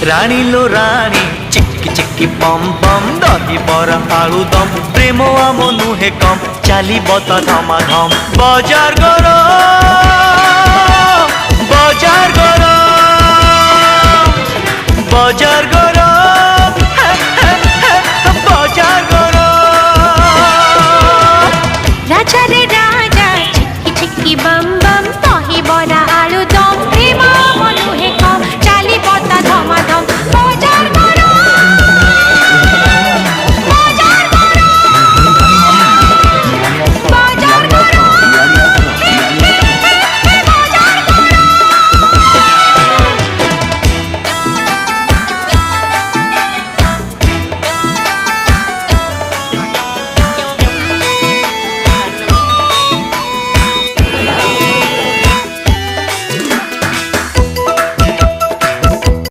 রানী লো রানী চিকি চিকি পম পম দহিবরা আলুদম প্রেম আম নুহে কম চালিব তো ধমাধম বজার গরম বজার গরম বজার গরম